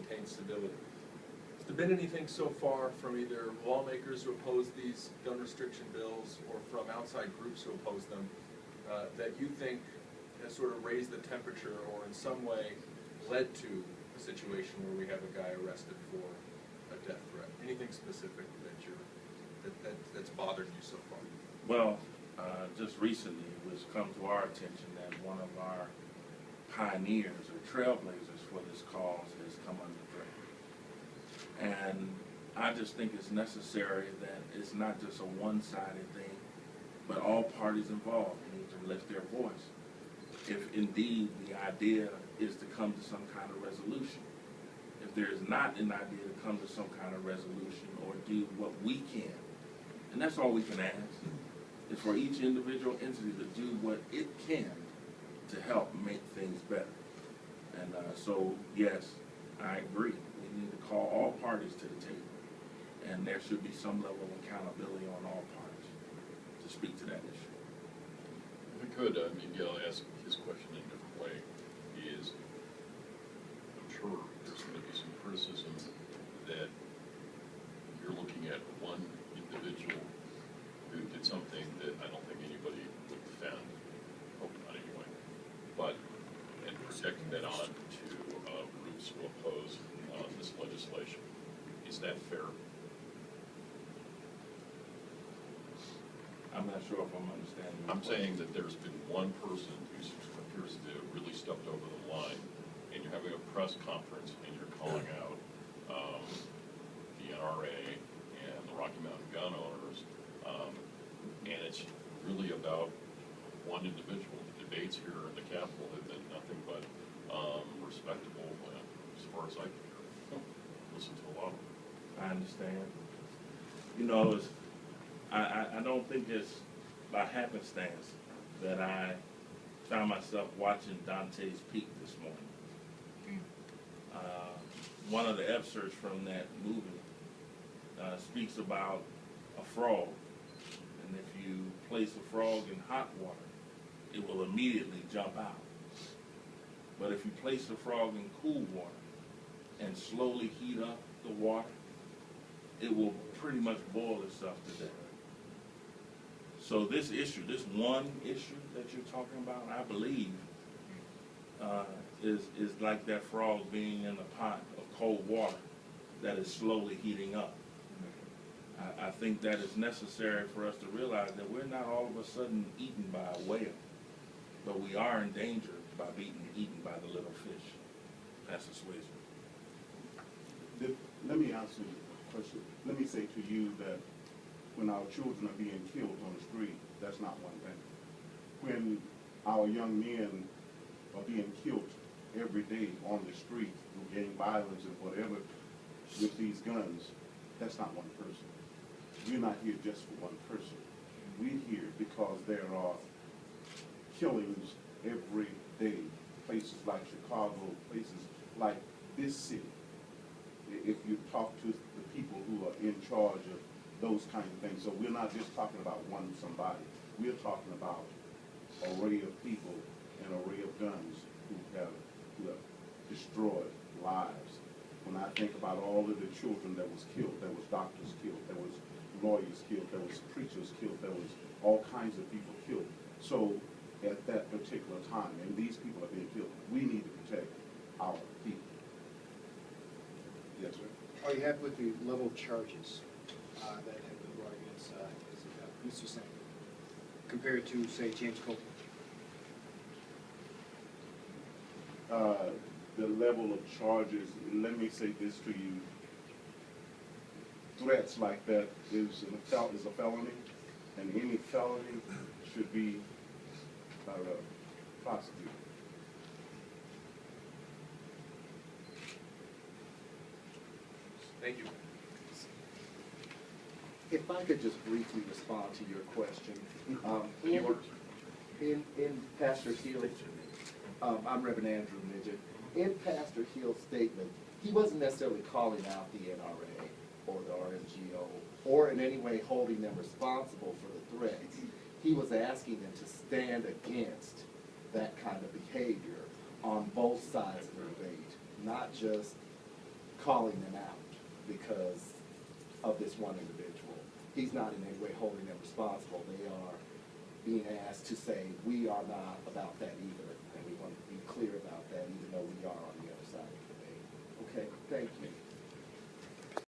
maintain civility. Has there been anything so far from either lawmakers who oppose these gun restriction bills or from outside groups who oppose them that you think has sort of raised the temperature or in some way led to a situation where we have a guy arrested for a death threat? Anything specific that's bothered you so far? Well, just recently it was come to our attention that one of our pioneers or trailblazers for this cause has come under threat. And I just think it's necessary that it's not just a one-sided thing, but all parties involved need to lift their voice. If indeed the idea is to come to some kind of resolution. If there is not an idea to come to some kind of resolution or do what we can, and that's all we can ask, is for each individual entity to do what it can to help make things better. And so, yes, I agree. We need to call all parties to the table. And there should be some level of accountability on all parties to speak to that issue. If I could, maybe I'll ask his question in a different way. Is, I'm sure there's going to be some criticism that you're looking at one individual who did something that I don't think anybody would defend, hope not anyway, but, and projecting that on to groups who oppose this legislation. Is that fair? I'm not sure if I'm understanding. I'm saying that there's been one person who appears to have really stepped over the line, and you're having a press conference and you're calling out the NRA and the Rocky Mountain gun owners, and it's really about one individual. The debates here in the Capitol have been nothing but respectable, as far as I can hear. Listen to a lot of them. I understand. You know, I don't think it's by happenstance that I found myself watching Dante's Peak this morning. One of the excerpts from that movie speaks about a frog, and if you place a frog in hot water, it will immediately jump out. But if you place the frog in cool water and slowly heat up the water, it will pretty much boil itself to death. So this issue, this one issue that you're talking about, I believe, is like that frog being in a pot of cold water that is slowly heating up. I think that it's necessary for us to realize that we're not all of a sudden eaten by a whale, but we are in danger by being eaten by the little fish. Pastor Swayze. Let me answer the question. Let me say to you that when our children are being killed on the street, that's not one thing. When our young men are being killed every day on the street through gang violence and whatever with these guns, that's not one person. We're not here just for one person. We're here because there are killings every day. Places like Chicago, places like this city. If you talk to the people who are in charge of those kinds of things. So we're not just talking about one somebody. We're talking about an array of people, an array of guns who have destroyed lives. When I think about all of the children that was killed, there was doctors killed, there was lawyers killed, there was preachers killed, there was all kinds of people killed. So at that particular time, and these people are being killed, we need to protect our people. Yes, sir. Are you happy with the level of charges that have been brought against Mr. Sanger compared to, say, James Copeland? The level of charges, let me say this to you. Threats like that is a felony, and any felony should be prosecuted. Thank you. If I could just briefly respond to your question. In Pastor Hill, I'm Reverend Andrew Midgyett. In Pastor Hill's statement, he wasn't necessarily calling out the NRA or the RMGO or in any way holding them responsible for the threats. He was asking them to stand against that kind of behavior on both sides of the debate, not just calling them out because of this one individual. He's not in any way holding them responsible. They are being asked to say, we are not about that either, and we want to be clear about that, even though we are on the other side of the debate. Okay, thank you.